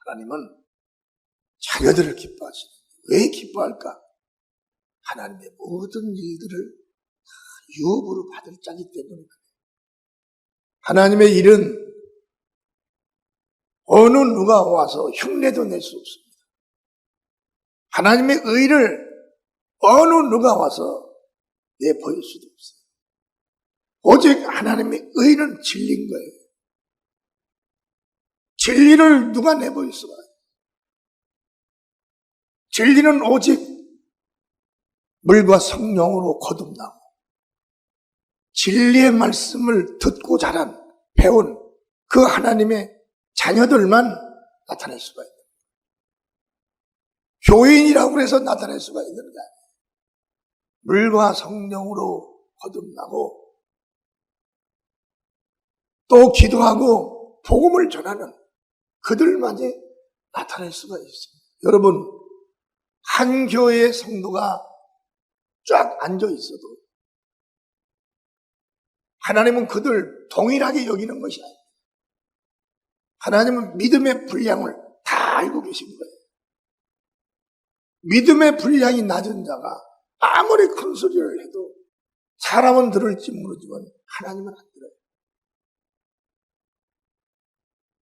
하나님은 자녀들을 기뻐하시는 왜 기뻐할까? 하나님의 모든 일들을 다 유업으로 받을 자기 때문에 그래요. 하나님의 일은 어느 누가 와서 흉내도 낼 수 없습니다. 하나님의 의를 어느 누가 와서 내보일 수도 없어요. 오직 하나님의 의는 진리인 거예요. 진리를 누가 내보일 수가 없어요. 진리는 오직 물과 성령으로 거듭나고 진리의 말씀을 듣고 자란 배운 그 하나님의 자녀들만 나타낼 수가 있는 거예요. 교인이라고 해서 나타낼 수가 있는 게 아니에요. 물과 성령으로 거듭나고 또 기도하고 복음을 전하는 그들만이 나타낼 수가 있습니다. 여러분, 한 교회의 성도가 쫙 앉아 있어도 하나님은 그들 동일하게 여기는 것이 아닙니다. 하나님은 믿음의 분량을 다 알고 계신 거예요. 믿음의 분량이 낮은 자가 아무리 큰 소리를 해도 사람은 들을지 모르지만 하나님은 안 들어요.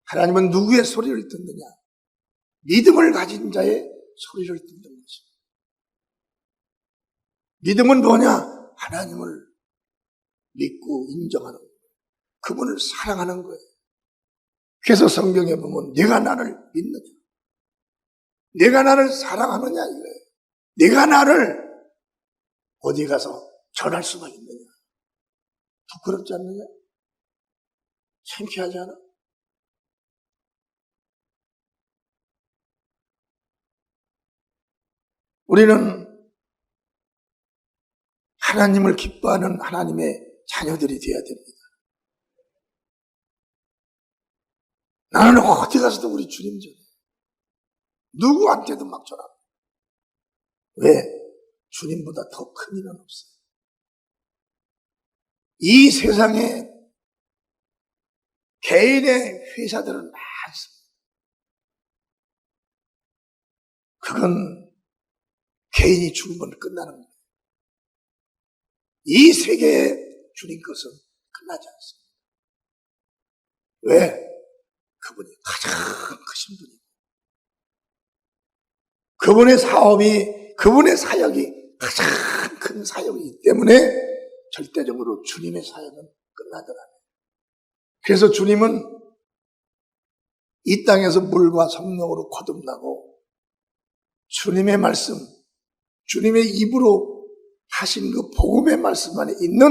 하나님은 누구의 소리를 듣느냐? 믿음을 가진 자의 소리를 듣는 것입니다. 믿음은 뭐냐? 하나님을 믿고 인정하는 거예요. 그분을 사랑하는 거예요. 그래서 성경에 보면 네가 나를 믿느냐? 네가 나를 사랑하느냐 이거예요. 네가 나를 어디 가서 전할 수가 있느냐? 부끄럽지 않느냐? 창피하지 않아? 우리는 하나님을 기뻐하는 하나님의 자녀들이 되어야 됩니다. 나는 어디 가서도 우리 주님 전해. 누구한테도 막 전합니다. 왜? 주님보다 더 큰 일은 없어요. 이 세상에 개인의 회사들은 많습니다. 그건 개인이 죽으면 끝나는 거예요. 이 세계의 주님 것은 끝나지 않습니다. 왜? 그분이 가장 크신 분이고 그분의 사업이, 그분의 사역이 가장 큰 사역이기 때문에 절대적으로 주님의 사역은 끝나더라고요. 그래서 주님은 이 땅에서 물과 성령으로 거듭나고 주님의 말씀, 주님의 입으로 하신 그 복음의 말씀 안에 있는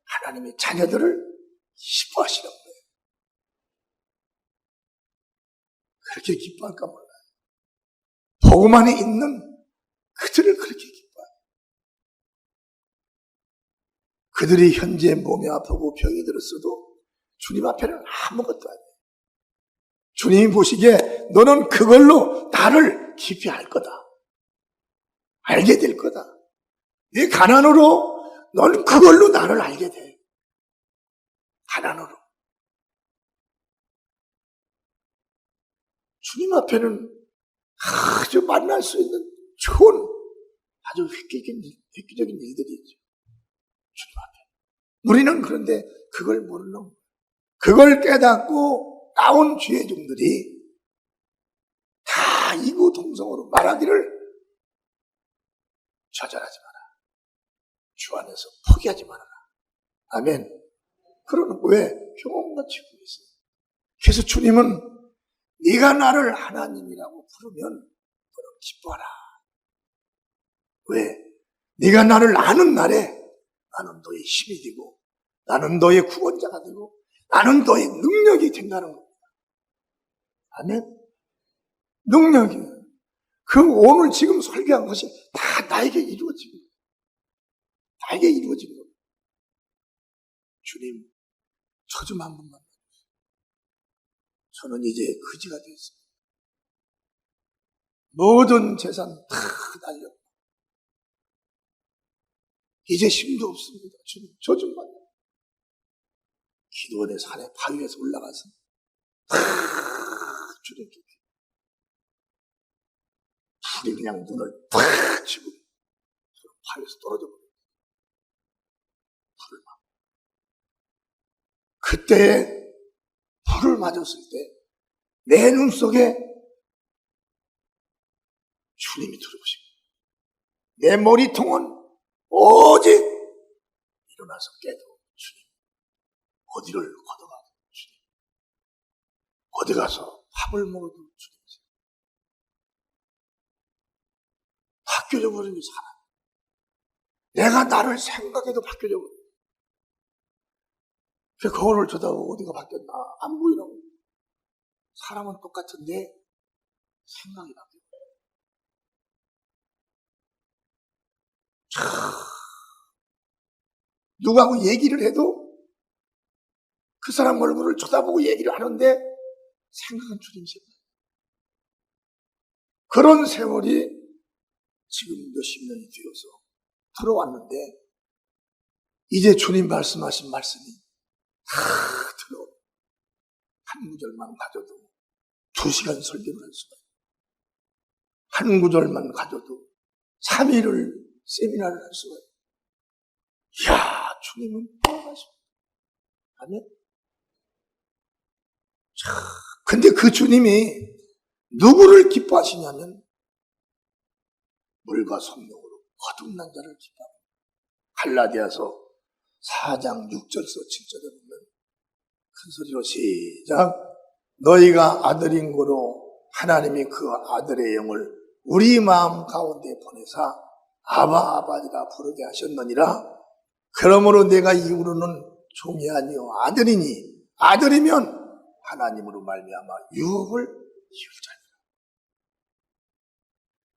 하나님의 자녀들을 기뻐하시는 거예요. 그렇게 기뻐할까 몰라요. 복음 안에 있는 그들을 그렇게 기뻐해요. 그들이 현재 몸이 아프고 병이 들었어도 주님 앞에는 아무것도 아니에요. 주님이 보시기에 너는 그걸로 나를 깊이 알 거다. 알게 될 거다. 네 가난으로 너는 그걸로 나를 알게 돼. 가난으로. 주님 앞에는 아주 만날 수 있는 좋은 아주 획기적인 일들이 있죠. 주님 앞에. 우리는 그런데 그걸 모르는 거예요. 그걸 깨닫고 나온 죄종들이 다 이구동성으로 말하기를 좌절하지 마라. 주 안에서 포기하지 말아라. 아멘. 그러는 왜? 경험같이 있어요. 그래서 주님은 네가 나를 하나님이라고 부르면 너는 기뻐하라. 왜? 네가 나를 아는 날에 나는 너의 힘이 되고 나는 너의 구원자가 되고 나는 너의 능력이 된다는 겁니다. 아멘. 능력이에요. 그 오늘 지금 설교한 것이 다 나에게 이루어진 거예요. 나에게 이루어진 겁니다. 주님, 저 좀 한 번만. 저는 이제 거지가 됐습니다. 모든 재산 다 날려. 이제 힘도 없습니다. 주님, 저 좀 봐요. 기도원의 산에 바위에서 올라가서 다 주님께 불이 그냥 눈을 탁 치고 바위에서 떨어져 버려요. 불을 막. 그때 불을 맞았을 때 내 눈 속에 주님이 들어오시고 내 머리통은 오직 일어나서 깨도 주님, 어디를 걷어가도 주님, 어디 가서 밥을 먹어도 주님, 바뀌어져 버린 게 사람. 내가 나를 생각해도 바뀌어져 버려. 그 거울을 쳐다보고 어디가 바뀌었나 안 보이라고. 사람은 똑같은데 생각이 바뀌어. 누구하고 얘기를 해도 그 사람 얼굴을 쳐다보고 얘기를 하는데 생각은 주님 생각. 그런 세월이 지금 몇십 년이 되어서 들어왔는데 이제 주님 말씀하신 말씀이 다 들어오고 한 구절만 가져도 2시간 설교를 할 수가 있고 한 구절만 가져도 3일을 세미나를 할 수가 있고 이야 주님은 돌아가십니다. 아멘. 근데 그 주님이 누구를 기뻐하시냐면 물과 성령으로 거듭난 자를 기뻐합니다. 갈라디아서 4장 6절서 7절에 보면 큰 소리로 시작. 너희가 아들인 고로 하나님이 그 아들의 영을 우리 마음 가운데 보내사 아바 아바지라 부르게 하셨느니라. 그러므로 내가 이후로는 종이 아니요 아들이니 아들이면 하나님으로 말미암아 유업을 이룰 자니라.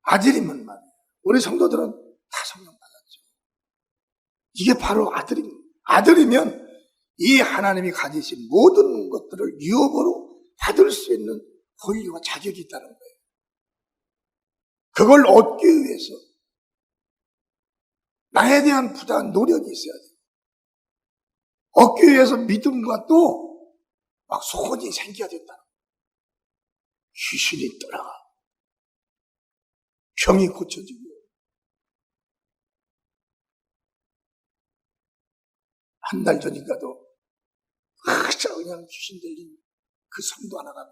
아들이면 말이에요. 우리 성도들은 다 성령 받았죠. 이게 바로 아들입니다. 아들이면 이 하나님이 가지신 모든 것들을 유업으로 받을 수 있는 권리와 자격이 있다는 거예요. 그걸 얻기 위해서 나에 대한 부당한 노력이 있어야 돼요. 얻기 위해서 믿음과 또 막 소원이 생겨야 된다. 귀신이 떠나가 병이 고쳐지고 한 달 전인가도 그냥 귀신 들린 그 성도 하나가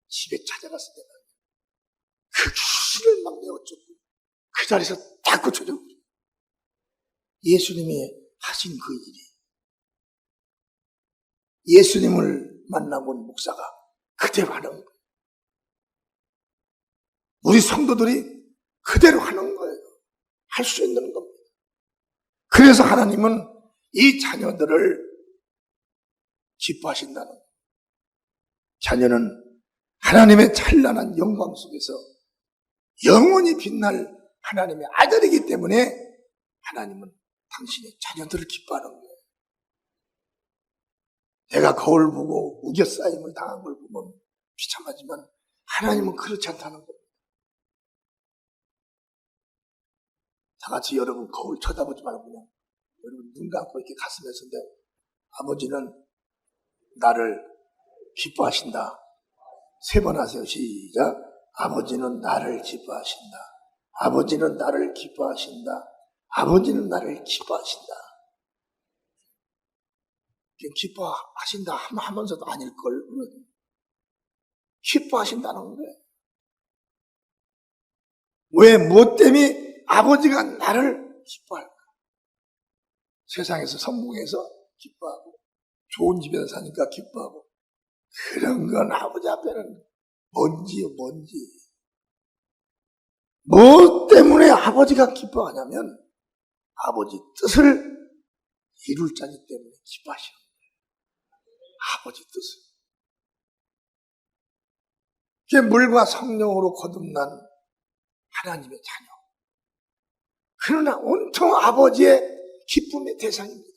집에 찾아갔을 때가 그 귀신을 막 내어쫓고 그 자리에서 딱 고쳐져. 예수님이 하신 그 일이 예수님을 만나본 목사가 그대로 하는 거예요. 우리 성도들이 그대로 하는 거예요. 할 수 있는 겁니다. 그래서 하나님은 이 자녀들을 기뻐하신다는 거예요. 자녀는 하나님의 찬란한 영광 속에서 영원히 빛날 하나님의 아들이기 때문에 하나님은 당신의 자녀들을 기뻐하는 거예요. 내가 거울 보고 우겨싸임을 당한 걸 보면 비참하지만 하나님은 그렇지 않다는 겁니다. 다 같이 여러분 거울 쳐다보지 말고 그냥 여러분 눈 감고 이렇게 가슴에 서는데 아버지는 나를 기뻐하신다. 3번 하세요. 시작. 아버지는 나를 기뻐하신다. 아버지는 나를 기뻐하신다. 아버지는 나를 기뻐하신다. 기뻐하신다 하면서도 아닐걸. 기뻐하신다는 거예요. 왜, 무엇 때문에 아버지가 나를 기뻐할까? 세상에서 성공해서 기뻐하고 좋은 집에서 사니까 기뻐하고 그런 건 아버지 앞에는 뭔지요, 뭔지. 무엇 때문에 아버지가 기뻐하냐면 아버지 뜻을 이룰 자기 때문에 기뻐하시는 거예요. 아버지 뜻을. 그게 물과 성령으로 거듭난 하나님의 자녀. 그러나 온통 아버지의 기쁨의 대상입니다.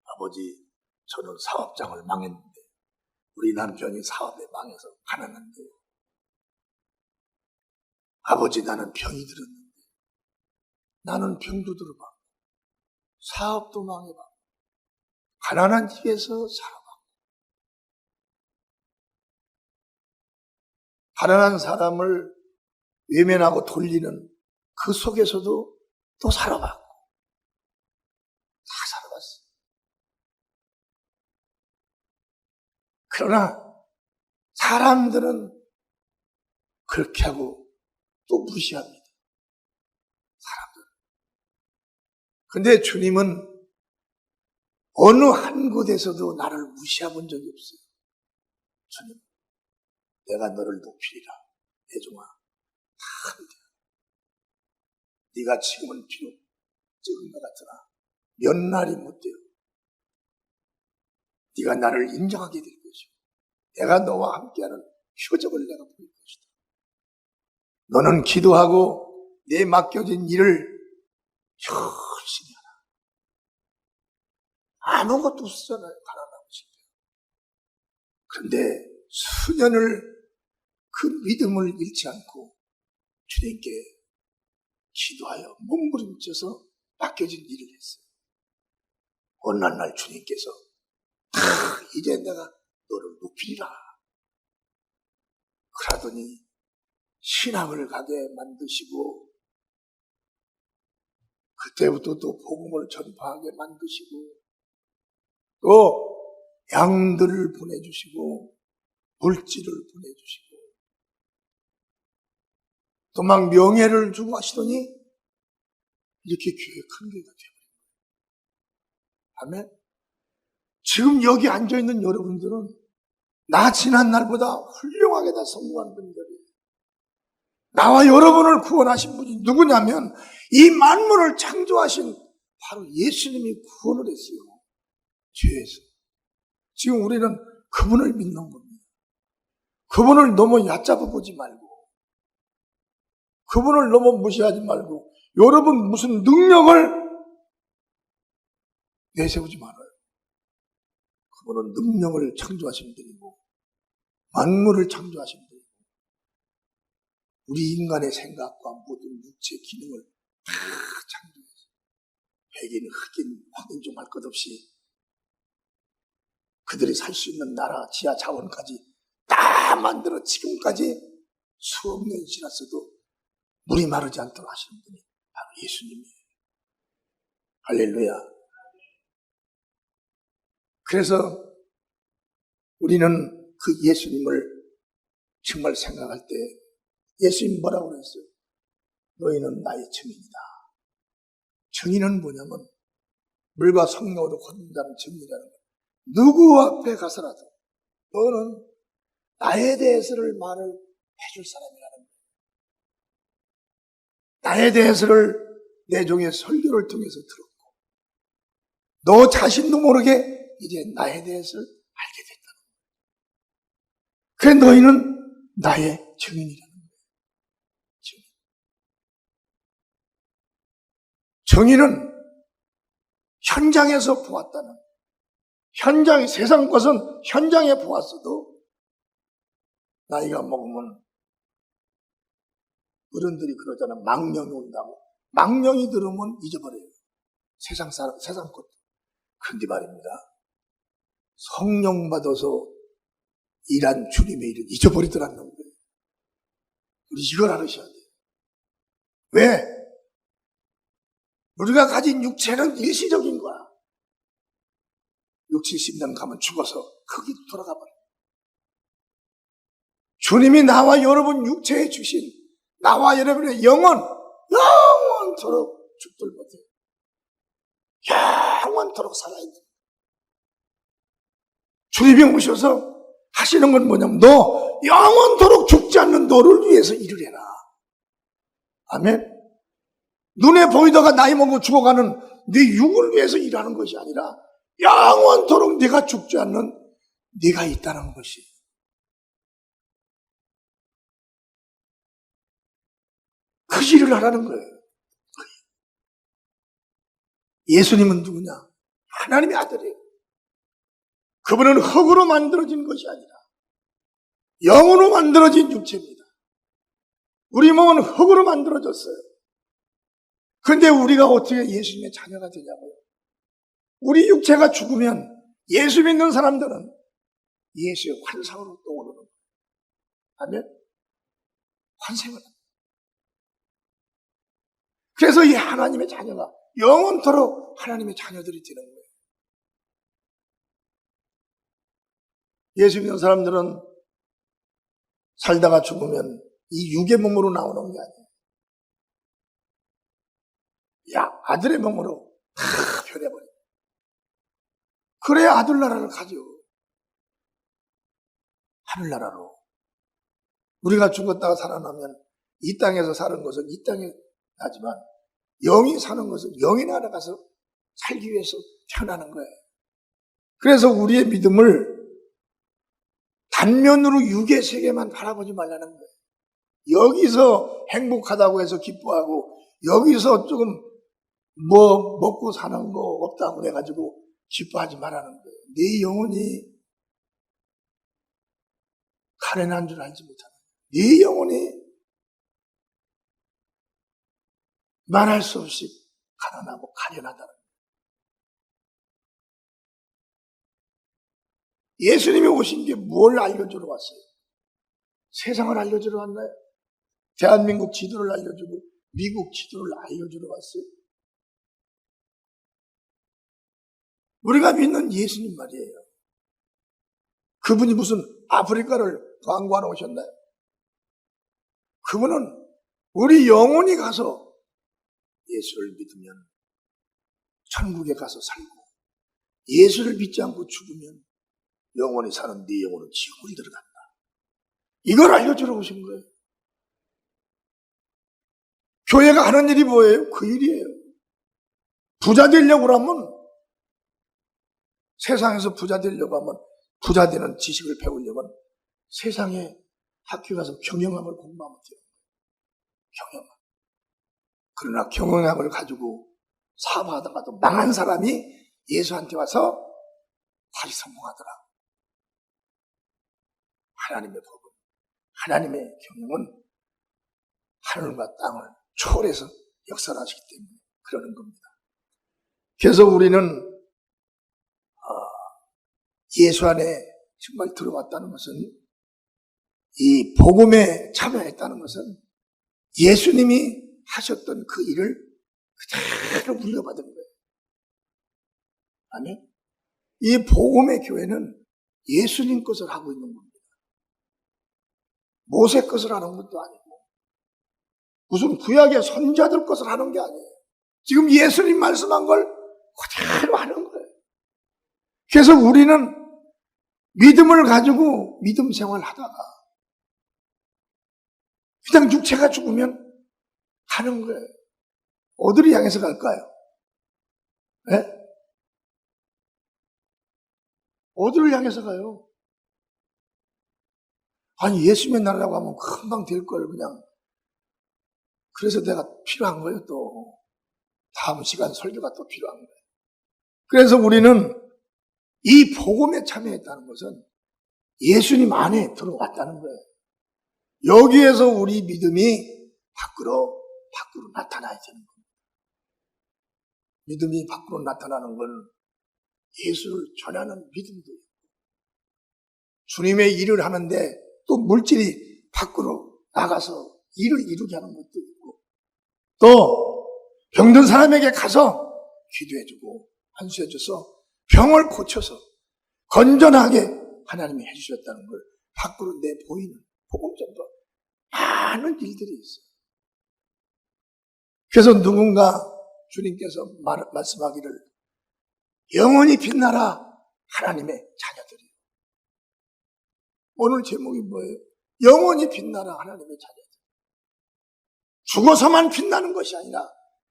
아버지, 저는 사업장을 망했는데 우리 남편이 사업에 망해서 가난한데 아버지, 나는 병이 들었는데 나는 병도 들어봤고 사업도 망해봤고 가난한 집에서 살아봤고 가난한 사람을 외면하고 돌리는 그 속에서도 또 살아봤고 다 살아봤어. 그러나 사람들은 그렇게 하고 또 무시합니다. 사람들. 근데 주님은 어느 한 곳에서도 나를 무시해 본 적이 없어요. 주님, 내가 너를 높이리라. 내 종아, 다 한다. 네가 지금은 비록 적은 것 같으나 몇 날이 못 돼요. 네가 나를 인정하게 될 것이고 내가 너와 함께하는 표적을 내가 보일 것이다. 너는 기도하고 내 맡겨진 일을 열심히 하라. 아무것도 없었잖아요. 가난하고 싶어요. 그런데 수년을 그 믿음을 잃지 않고 주님께 기도하여 몸부림쳐서 맡겨진 일을 했어요. 어느 날 주님께서 이제 내가 너를 높이리라. 그러더니 신학을 가게 만드시고 그때부터 또 복음을 전파하게 만드시고 또 양들을 보내주시고 물질을 보내주시고 또 막 명예를 주고 하시더니 이렇게 교회 큰 교회가 되어버린 거예요. 아멘. 지금 여기 앉아있는 여러분들은 나 지난 날보다 훌륭하게 다 성공한 분들이에요. 나와 여러분을 구원하신 분이 누구냐면 이 만물을 창조하신 바로 예수님이 구원을 했어요. 죄에서. 지금 우리는 그분을 믿는 겁니다. 그분을 너무 얕잡아 보지 말고 그분을 너무 무시하지 말고 여러분 무슨 능력을 내세우지 말아요. 그분은 능력을 창조하신 분이고 만물을 창조하신 분이고 우리 인간의 생각과 모든 육체 기능을 다 창조해서 백인, 흑인, 황인종 할 것 없이 그들이 살 수 있는 나라, 지하 자원까지 다 만들어 지금까지 수억 년이 지났어도 물이 마르지 않도록 하시는 분이 바로 예수님이에요. 할렐루야. 그래서 우리는 그 예수님을 정말 생각할 때 예수님 뭐라고 그랬어요? 너희는 나의 증인이다. 증인은 뭐냐면 물과 성령으로 거듭난다는 증인이라는 거예요. 누구 앞에 가서라도 너는 나에 대해서를 말을 해줄 사람이라는 거예요. 나에 대해서를 내 종의 설교를 통해서 들었고 너 자신도 모르게 이제 나에 대해서를 알게 됐다는 거예요. 그래 너희는 나의 증인이라는 거예요. 증인은 현장에서 보았다는 현장의 세상 것은 현장에 보았어도 나이가 먹으면 어른들이 그러잖아. 망령이 온다고. 망령이 들으면 잊어버려요. 세상 사람, 세상 것도. 그런데 말입니다. 성령 받아서 일한 주님의 일을 잊어버리더라는 거예요. 우리 이걸 알으셔야 돼요. 왜? 우리가 가진 육체는 일시적인 거야. 60, 70년 가면 죽어서 거기 돌아가 버려. 주님이 나와 여러분 육체에 주신 나와 여러분의 영원토록 죽들 못해요. 영원토록 살아있는 주님이 오셔서 하시는 건 뭐냐면 너 영원토록 죽지 않는 너를 위해서 일을 해라. 아멘. 눈에 보이다가 나이 먹고 죽어가는 네 육을 위해서 일하는 것이 아니라 영원토록 네가 죽지 않는 네가 있다는 것이. 그 일을 하라는 거예요. 예수님은 누구냐? 하나님의 아들이에요. 그분은 흙으로 만들어진 것이 아니라 영으로 만들어진 육체입니다. 우리 몸은 흙으로 만들어졌어요. 그런데 우리가 어떻게 예수님의 자녀가 되냐고요? 우리 육체가 죽으면 예수 믿는 사람들은 예수의 환상으로 떠오르는 거예요. 아멘? 환생을 합니다. 그래서 이 하나님의 자녀가 영원토록 하나님의 자녀들이 되는 거예요. 예수 믿는 사람들은 살다가 죽으면 이 육의 몸으로 나오는 게 아니에요. 아들의 몸으로 다 변해버려요. 그래야 아들나라를 가죠. 하늘나라로. 우리가 죽었다가 살아나면 이 땅에서 사는 것은 이 땅에 나지만 영이 사는 것은 영의 나라 가서 살기 위해서 태어나는 거예요. 그래서 우리의 믿음을 단면으로 육의 세계만 바라보지 말라는 거예요. 여기서 행복하다고 해서 기뻐하고 여기서 조금 뭐 먹고 사는 거 없다고 해가지고 기뻐하지 말라는 거예요. 네 영혼이 가련한 줄 알지 못하는 거예요. 네 영혼이 말할 수 없이 가난하고 가련하다는 거예요. 예수님이 오신 게 뭘 알려주러 왔어요? 세상을 알려주러 왔나요? 대한민국 지도를 알려주고 미국 지도를 알려주러 왔어요? 우리가 믿는 예수님 말이에요. 그분이 무슨 아프리카를 광고하러 오셨나요? 그분은 우리 영혼이 가서 예수를 믿으면 천국에 가서 살고 예수를 믿지 않고 죽으면 영원히 사는 네 영혼은 지옥을 들어간다. 이걸 알려주러 오신 거예요. 교회가 하는 일이 뭐예요? 그 일이에요. 부자 되려고 하면 세상에서 부자 되려고 하면 부자 되는 지식을 배우려면 세상에 학교 가서 경영학을 공부하면 돼요. 경영학. 그러나 경영학을 가지고 사업하다가도 망한 사람이 예수한테 와서 다시 성공하더라. 하나님의 법은, 하나님의 경영은 하늘과 땅을 초월해서 역사하시기 때문에 그러는 겁니다. 그래서 우리는 예수 안에 정말 들어왔다는 것은, 이 복음에 참여했다는 것은 예수님이 하셨던 그 일을 그대로 물려받은 거예요. 아멘? 이 복음의 교회는 예수님 것을 하고 있는 겁니다. 모세 것을 하는 것도 아니고 무슨 구약의 선자들 것을 하는 게 아니에요. 지금 예수님 말씀한 걸 그대로 하는 거예요. 그래서 우리는 믿음을 가지고 믿음 생활을 하다가 그냥 육체가 죽으면 가는 거예요. 어디를 향해서 갈까요? 네? 어디를 향해서 가요? 아니, 예수님의 나라라고 하면 금방 될 걸 그냥. 그래서 내가 필요한 거예요, 또. 다음 시간 설교가 또 필요한 거예요. 그래서 우리는 이 복음에 참여했다는 것은 예수님 안에 들어왔다는 거예요. 여기에서 우리 믿음이 밖으로 나타나야 되는 겁니다. 믿음이 밖으로 나타나는 건 예수를 전하는 믿음도 있고, 주님의 일을 하는데 또 물질이 밖으로 나가서 일을 이루게 하는 것도 있고, 또 병든 사람에게 가서 기도해주고 한수해줘서 병을 고쳐서 건전하게 하나님이 해주셨다는 걸 밖으로 내보이는 복음전도 많은 일들이 있어요. 그래서 누군가 주님께서 말씀하기를 영원히 빛나라 하나님의 자녀들이요. 오늘 제목이 뭐예요? 영원히 빛나라 하나님의 자녀들. 죽어서만 빛나는 것이 아니라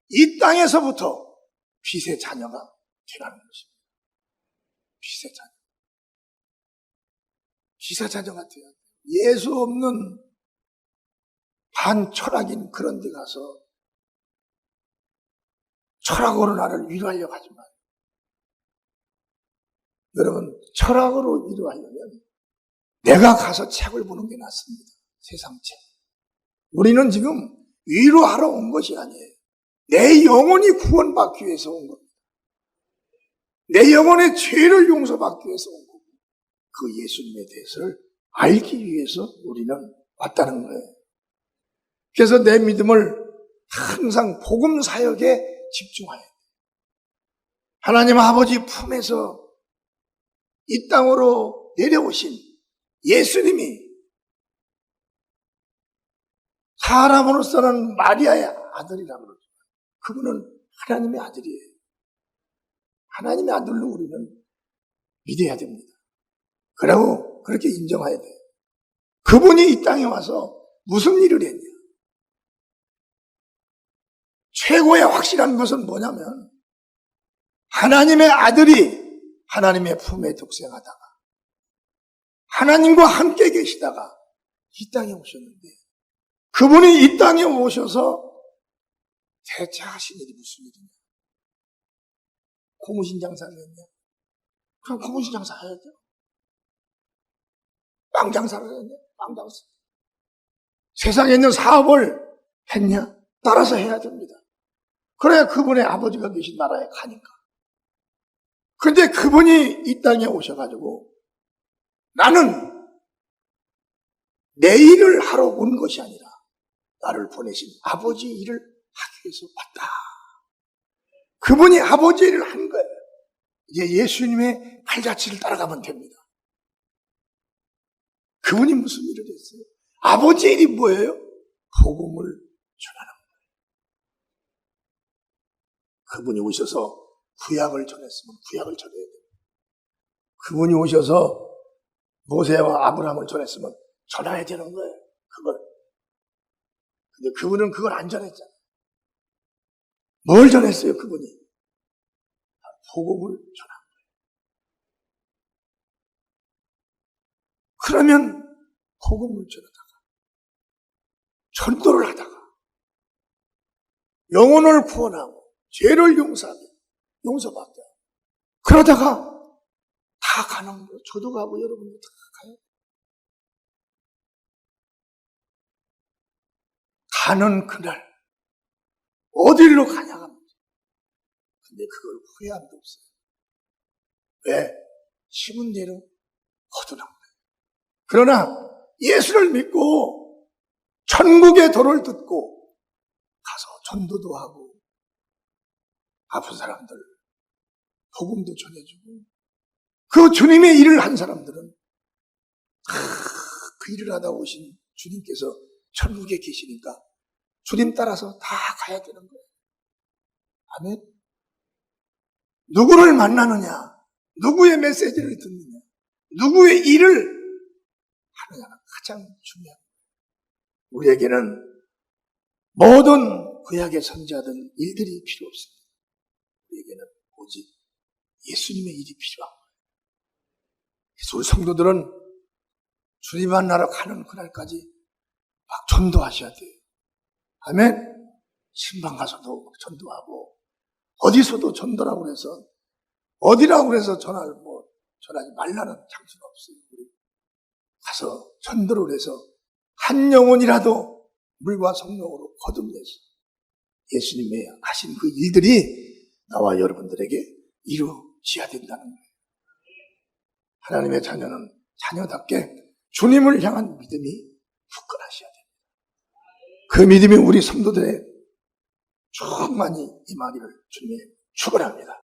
이 땅에서부터 빛의 자녀가 되라는 것입니다. 빛의 자녀. 빛의 자녀가 되어야 돼요. 예수 없는 반철학인 그런 데 가서 철학으로 나를 위로하려고 하지 마요. 여러분, 철학으로 위로하려면 내가 가서 책을 보는 게 낫습니다. 세상 책. 우리는 지금 위로하러 온 것이 아니에요. 내 영혼이 구원받기 위해서 온 겁니다. 내 영혼의 죄를 용서받기 위해서 온 거고, 그 예수님에 대해서를 알기 위해서 우리는 왔다는 거예요. 그래서 내 믿음을 항상 복음 사역에 집중해야 돼요. 하나님 아버지 품에서 이 땅으로 내려오신 예수님이 사람으로서는 마리아의 아들이라고 그러죠. 그분은 하나님의 아들이에요. 하나님의 아들로 우리는 믿어야 됩니다. 그러고 그렇게 인정해야 돼요. 그분이 이 땅에 와서 무슨 일을 했냐? 최고의 확실한 것은 뭐냐면 하나님의 아들이 하나님의 품에 독생하다가 하나님과 함께 계시다가 이 땅에 오셨는데, 그분이 이 땅에 오셔서 대체 하신 일이 무슨 일이냐? 고무신 장사를 했냐? 그럼 고무신 장사 해야죠. 빵 장사를 했냐? 빵 장사. 세상에 있는 사업을 했냐? 따라서 해야 됩니다. 그래야 그분의 아버지가 계신 나라에 가니까. 근데 그분이 이 땅에 오셔가지고 나는 내 일을 하러 온 것이 아니라 나를 보내신 아버지 일을 하기 위해서 왔다. 그분이 아버지 일을 한 거예요. 이제 예수님의 발자취를 따라가면 됩니다. 그분이 무슨 일을 했어요? 아버지 일이 뭐예요? 복음을 전하는 거예요. 그분이 오셔서 구약을 전했으면 구약을 전해야 돼요. 그분이 오셔서 모세와 아브라함을 전했으면 전해야 되는 거예요. 그걸. 근데 그분은 그걸 안 전했잖아요. 뭘 전했어요, 그분이? 복음을 전한 거예요. 그러면 복음을 전하다가, 전도를 하다가, 영혼을 구원하고, 죄를 용서받게, 그러다가 다 가는 거예요. 저도 가고 여러분도 다 가요. 가는 그날 어디로 가냐가 문제. 근데 그걸 후회함도 없어요. 왜? 심은 대로 거두는 거예요. 그러나 예수를 믿고 천국의 도를 듣고 가서 전도도 하고 아픈 사람들 복음도 전해주고 그 주님의 일을 한 사람들은 그 일을 하다 오신 주님께서 천국에 계시니까 주님 따라서 다 가야 되는 거예요. 아멘. 누구를 만나느냐, 누구의 메시지를 듣느냐, 누구의 일을 하느냐가 가장 중요한 거예요. 우리에게는 모든 구약의 선지자들 일들이 필요 없습니다. 우리에게는 오직 예수님의 일이 필요한 거예요. 그래서 우리 성도들은 주님 만나러 가는 그날까지 막 전도하셔야 돼요. 아멘. 신방 가서도 전도하고 어디서도 전도라고 해서 어디라고 해서 전하지 말라는 장소는 없어요. 우리 가서 전도를 해서 한 영혼이라도 물과 성령으로 거듭내서 예수님의 하신 그 일들이 나와 여러분들에게 이루어져야 된다는 거예요. 하나님의 자녀는 자녀답게 주님을 향한 믿음이 굳건하셔야 됩니다. 그 믿음이 우리 성도들의 충만히 임하기를 주님의 축원합니다.